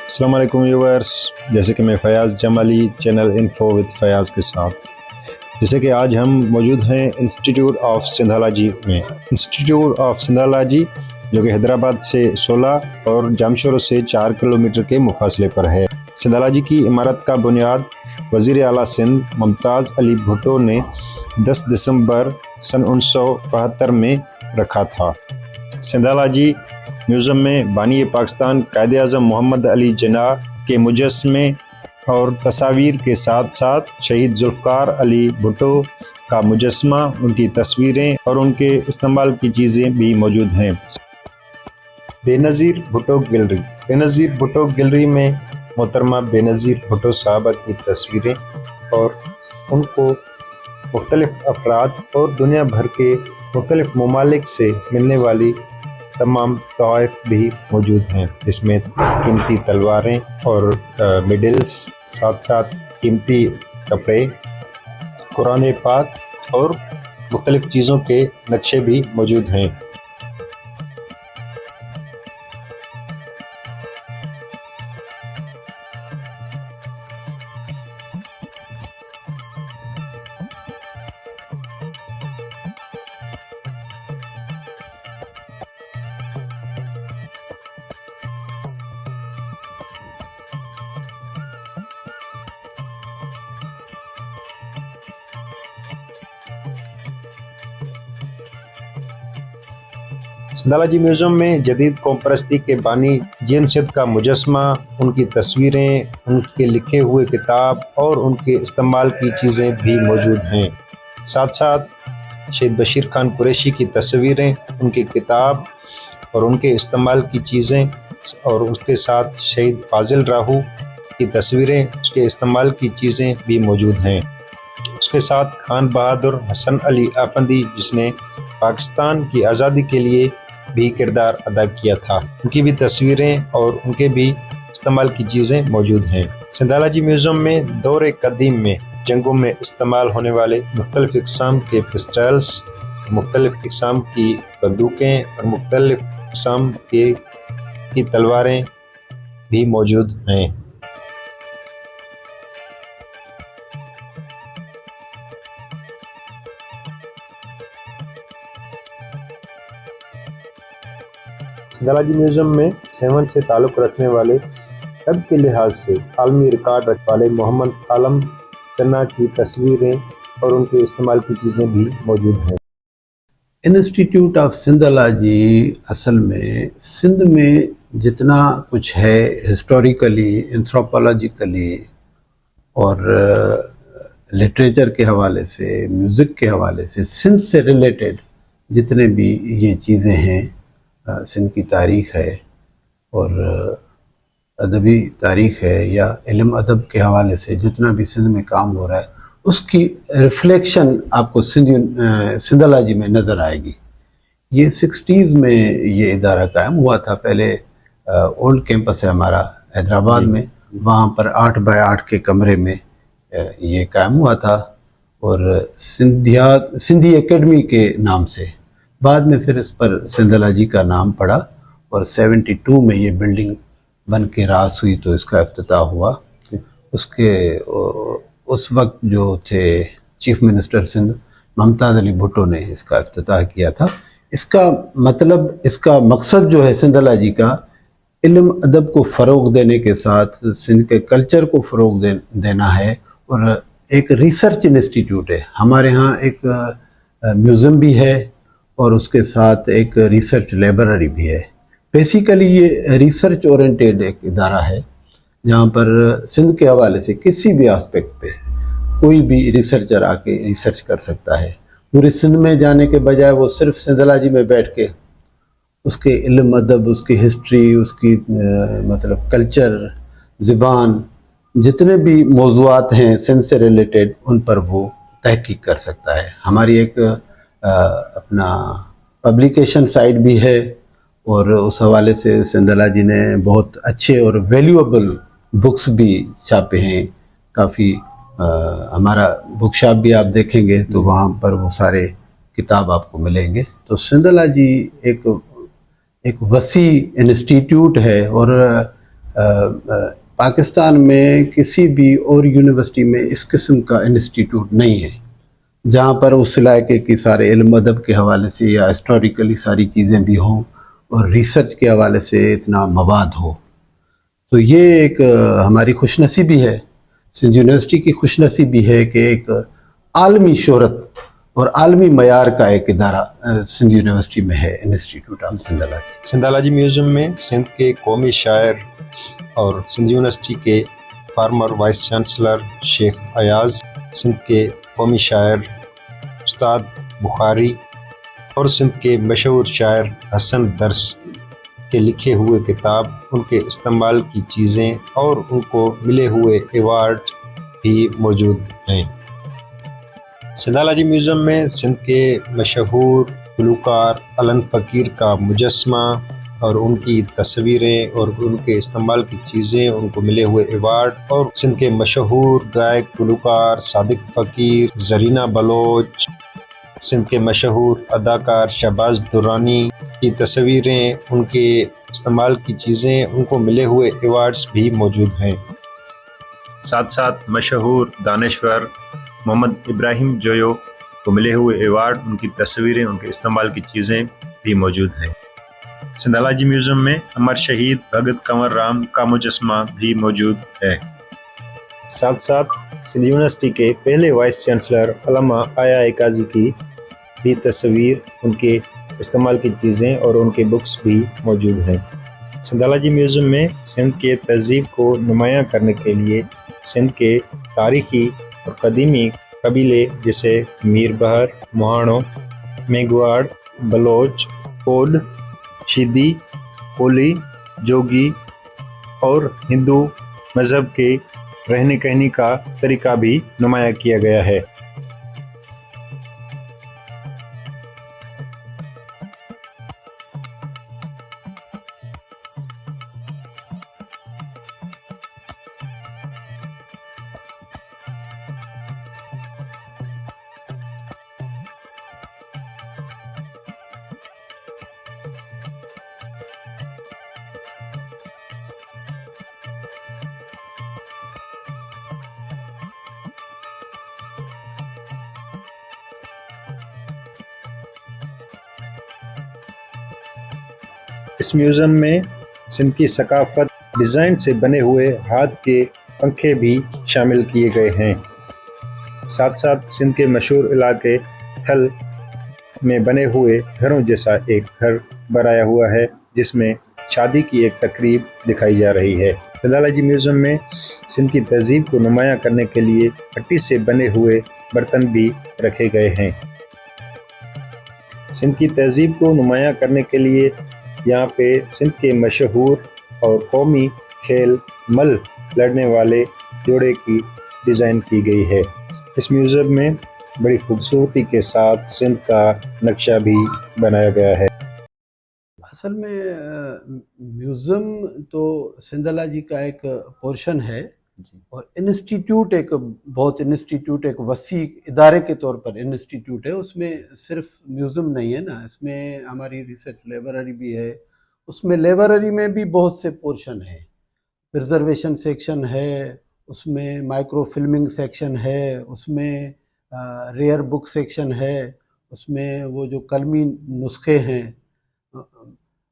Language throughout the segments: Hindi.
अस्सलाम वालेकुम व्यूअर्स। जैसे कि मैं Fayaz Jamali channel info with Fayaz के साथ, जैसे कि आज हम मौजूद हैं इंस्टीट्यूट ऑफ सिंधालॉजी में। इंस्टीट्यूट ऑफ सिंधालॉजी जो कि हैदराबाद से 16 और जामशोरो से 4 किलोमीटर के मुफासले पर है। सिंधालॉजी की इमारत का बुनियाद वज़ीर आला सिंध मुमताज़ अली भुट्टो ने 10 दिसंबर सन 1972 में रखा था। सिंधालॉजी म्यूज़ियम में बानी पाकिस्तान कायद-ए-आज़म मोहम्मद अली जिन्ना के मुजस्मे और तस्वीर के साथ साथ शहीद जुल्फ़िकार अली भुट्टो का मुजस्मा, उनकी तस्वीरें और उनके इस्तेमाल की चीज़ें भी मौजूद हैं। बेनज़ीर भुट्टो गैलरी। बेनज़ीर भुट्टो गैलरी में मोहतरमा बेनज़ीर भुट्टो साहबा की तस्वीरें और उनको मुख्तलिफ़ अफराद और दुनिया भर के मुख्तलिफ़ ममालिक से मिलने वाली तमाम तोहफ़े भी मौजूद हैं, जिसमें कीमती तलवारें और मेडल्स, साथ साथ कीमती कपड़े, कुरान पाक और मुख्तलिफ़ चीज़ों के नक्शे भी मौजूद हैं। सिंधालॉजी म्यूज़ियम में जदीद कौम परस्ती के बानी जेम सिद्ध का मुजस्मा, उनकी तस्वीरें, उनके लिखे हुए किताब और उनके इस्तेमाल की चीज़ें भी मौजूद हैं। साथ साथ शहीद बशीर खान कुरैशी की तस्वीरें, उनकी किताब और उनके इस्तेमाल की चीज़ें और उसके साथ शहीद फाजिल राहू की तस्वीरें, उसके इस्तेमाल की चीज़ें भी मौजूद हैं। उसके साथ खान बहादुर हसन अली आफंदी, जिसने पाकिस्तान की आज़ादी के लिए भी किरदार अदा किया था, उनकी भी तस्वीरें और उनके भी इस्तेमाल की चीज़ें मौजूद हैं। सिंधालॉजी म्यूज़ियम में दौरे कदीम में जंगों में इस्तेमाल होने वाले मुख्तलिफ़ इक़साम के पिस्टल्स, मुख्तलिफ़ इक़साम की बंदूकें और मुख्तलिफ़ इक़साम की तलवारें भी मौजूद हैं। सिंधालॉजी म्यूज़ियम में 7 से ताल्लुक़ रखने वाले कद के लिहाज से आलमी रिकॉर्ड रखने वाले मोहम्मद आलम जिन्ना की तस्वीरें और उनके इस्तेमाल की चीज़ें भी मौजूद हैं। इंस्टीट्यूट ऑफ सिंधालॉजी असल में सिंध में जितना कुछ है हिस्टोरिकली, एंथ्रोपोलॉजिकली और लिटरेचर के हवाले से, म्यूज़िक के हवाले से, सिंध से रिलेटेड जितने भी ये चीज़ें हैं, सिंध की तारीख़ है और अदबी तारीख़ है या इल्म अदब के हवाले से जितना भी सिंध में काम हो रहा है, उसकी रिफ्लेक्शन आपको सिंधालॉजी में नज़र आएगी। ये 60s में ये इदारा कायम हुआ था। पहले ओल्ड कैंपस है हमारा हैदराबाद में, वहाँ पर 8 बाय 8 के कमरे में ये कायम हुआ था और सिंधी एकेडमी के नाम से। बाद में फिर इस पर सिंधालॉजी का नाम पड़ा और 72 में ये बिल्डिंग बन के रास हुई तो इसका इफ्तिताह हुआ। उसके उस वक्त जो थे चीफ मिनिस्टर सिंध मुमताज़ अली भुट्टो ने इसका इफ्तिताह किया था। इसका मतलब, इसका मकसद जो है सिंधालॉजी का, इल्म अदब को फ़रोग़ देने के साथ सिंध के कल्चर को फ़रोग़ देना है और एक रिसर्च इंस्टीट्यूट है। हमारे यहाँ एक म्यूज़ियम भी है और उसके साथ एक रिसर्च लाइब्रेरी भी है। बेसिकली ये रिसर्च ओरिएंटेड एक इदारा है जहाँ पर सिंध के हवाले से किसी भी एस्पेक्ट पे कोई भी रिसर्चर आके रिसर्च कर सकता है। पूरे सिंध में जाने के बजाय वो सिर्फ सिंधालॉजी में बैठ के उसके इल्म अदब, उसकी हिस्ट्री, उसकी मतलब कल्चर, ज़बान, जितने भी मौज़ूआत हैं सिंध से रिलेटेड, उन पर वो तहकीक कर सकता है। हमारी एक अपना पब्लिकेशन साइट भी है और उस हवाले से सिंधालॉजी ने बहुत अच्छे और वैल्यूएबल बुक्स भी छापे हैं। काफ़ी हमारा बुक शॉप भी आप देखेंगे तो वहाँ पर वो सारे किताब आपको मिलेंगे। तो सिंधालॉजी एक वसी इंस्टीट्यूट है और पाकिस्तान में किसी भी और यूनिवर्सिटी में इस किस्म का इंस्टीट्यूट नहीं है जहाँ पर उस इलाके की सारे इल्म अदब के हवाले से या हिस्टोरिकली सारी चीज़ें भी हों और रिसर्च के हवाले से इतना मवाद हो। तो ये एक हमारी खुशनसीबी है, सिंध यूनिवर्सिटी की खुशनसीबी है कि एक आलमी शोहरत और आलमी मयार का एक इदारा सिंध यूनिवर्सिटी में है, institute of Sindhology. Sindhology museum में सिंध के कौमी शायर और सिंध यूनिवर्सिटी के former vice chancellor Shaikh Ayaz, Sindh के कौमी शायर उस्ताद बुखारी और सिंध के मशहूर शायर हसन दर्स के लिखे हुए किताब, उनके इस्तेमाल की चीज़ें और उनको मिले हुए अवार्ड भी मौजूद हैं। सिंधालाजी म्यूज़ियम में सिंध के मशहूर गुलूकार अलन फ़कीर का मुजस्मा और उनकी तस्वीरें और उनके इस्तेमाल की चीज़ें, उनको मिले हुए अवार्ड और सिंध के मशहूर गायक गुलूकार सादिक फ़कीर, ज़रीना बलोच, सिंध के मशहूर अदाकार शहबाज दुर्रानी की तस्वीरें, उनके इस्तेमाल की चीज़ें, उनको मिले हुए अवार्ड्स भी मौजूद हैं। साथ साथ मशहूर दानश्वर मोहम्मद इब्राहिम जोयो को मिले हुए अवार्ड, उनकी तस्वीरें, उनके इस्तेमाल की चीज़ें भी मौजूद हैं। सिंधालाजी म्यूज़ियम में अमर शहीद भगत कंवर राम का मुजस्मा भी मौजूद है। साथ साथ सिंध यूनिवर्सिटी के पहले वाइस चांसलर अल्लामा आया एकाजी की भी तस्वीर, उनके इस्तेमाल की चीज़ें और उनके बुक्स भी मौजूद हैं। सिंधालाजी म्यूज़ियम में सिंध के तहज़ीब को नुमायां करने के लिए सिंध के तारीख़ी और कदीमी कबीले जैसे मीर बहर, मोहाणो, मेघवाड़, बलोच, कोड, शीदी, कोली, जोगी और हिंदू मज़हब के रहने कहने का तरीका भी नुमायां किया गया है। इस म्यूज़ियम में सिंध की सकाफत डिज़ाइन से बने हुए हाथ के पंखे भी शामिल किए गए हैं। साथ साथ सिंध के मशहूर इलाके थल में बने हुए घरों जैसा एक घर बनाया हुआ है, जिसमें शादी की एक तकरीब दिखाई जा रही है। सिंधालाजी म्यूज़ियम में सिंध की तहज़ीब को नुमायां करने के लिए मिट्टी से बने हुए बर्तन भी रखे गए हैं। सिंध की तहज़ीब को नुमायां करने के लिए यहाँ पे सिंध के मशहूर और कौमी खेल मल लड़ने वाले जोड़े की डिज़ाइन की गई है। इस म्यूज़ियम में बड़ी खूबसूरती के साथ सिंध का नक्शा भी बनाया गया है। असल में म्यूज़ियम तो सिंधालाजी का एक पोर्शन है और इंस्टीट्यूट एक वसी इदारे के तौर पर इंस्टीट्यूट है। उसमें सिर्फ म्यूज़ियम नहीं है ना, इसमें हमारी रिसर्च लाइब्रेरी भी है। उसमें लाइब्रेरी में भी बहुत से पोर्शन है, प्रिजर्वेशन सेक्शन है, उसमें माइक्रो फिल्मिंग सेक्शन है, उसमें रेयर बुक सेक्शन है, उसमें वो जो कलमी नुस्खे हैं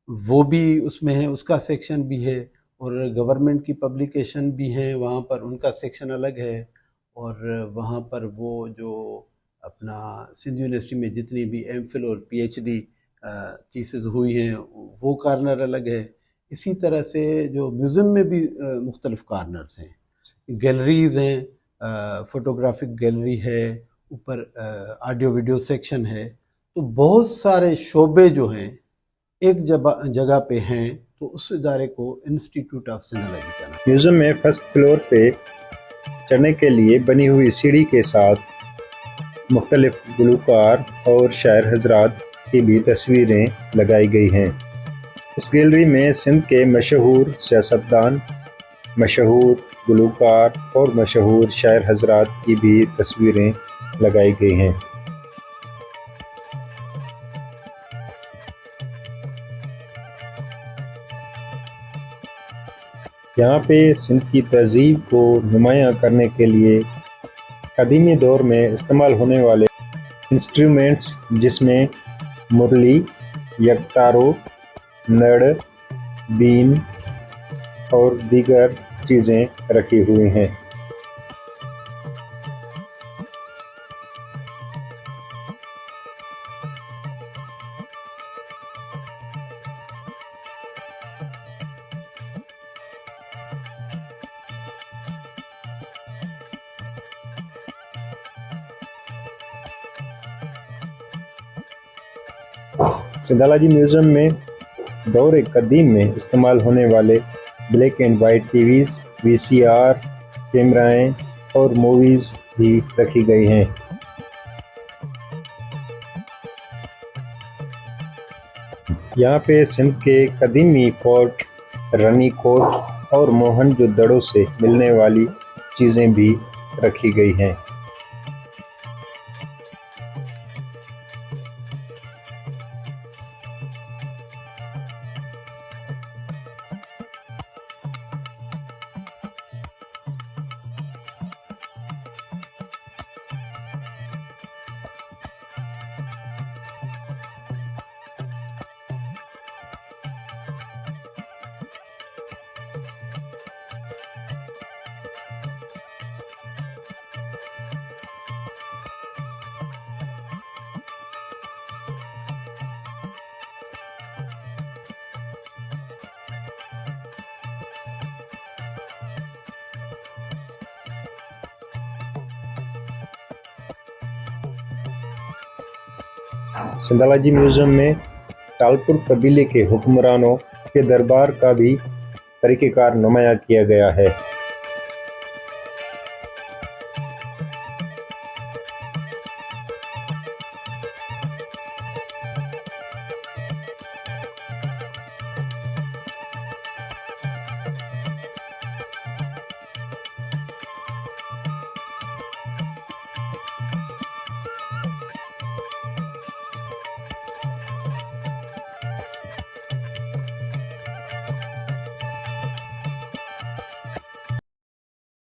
वो भी उसमें है, उसका सेक्शन भी है। और गवर्नमेंट की पब्लिकेशन भी हैं वहाँ पर, उनका सेक्शन अलग है। और वहाँ पर वो जो अपना सिंध यूनिवर्सिटी में जितनी भी एमफिल और पीएचडी थीसिस हुई हैं वो कार्नर अलग है। इसी तरह से जो म्यूज़ियम में भी मुख्तलिफ कार्नर्स हैं, गैलरीज़ हैं, फ़ोटोग्राफिक गैलरी है, ऊपर ऑडियो वीडियो सेक्शन है। तो बहुत सारे शोबे जो हैं एक जगह पे हैं, तो उस इदारे को इंस्टीट्यूट ऑफ सिंधालाजी कहना। म्यूज़ियम में फर्स्ट फ्लोर पे चढ़ने के लिए बनी हुई सीढ़ी के साथ मुख्तलिफ गुलूकार और शायर हजरात की भी तस्वीरें लगाई गई हैं। इस गैलरी में सिंध के मशहूर सियासतदान, मशहूर गुलूकार और मशहूर शायर हजरात की भी तस्वीरें लगाई गई हैं। यहाँ पे सिंध की तहज़ीब को नुमायाँ करने के लिए कदीमी दौर में इस्तेमाल होने वाले इंस्ट्रूमेंट्स जिसमें मुरली, यकतारो, नड़, बीन और दीगर चीज़ें रखी हुई हैं। सिंधालाजी म्यूज़ियम में दौर कदीम में इस्तेमाल होने वाले black and white TVs, VCR कैमराएं और मूवीज़ भी रखी गई हैं। यहाँ पे सिंध के कदीमी फोर्ट, रानीकोट और मोहनजोदड़ो से मिलने वाली चीज़ें भी रखी गई हैं। सिंधालाजी म्यूज़ियम में टालपुर कबीले के हुक्मरानों के दरबार का भी तरीक़ेकार नुमायाँ किया गया है।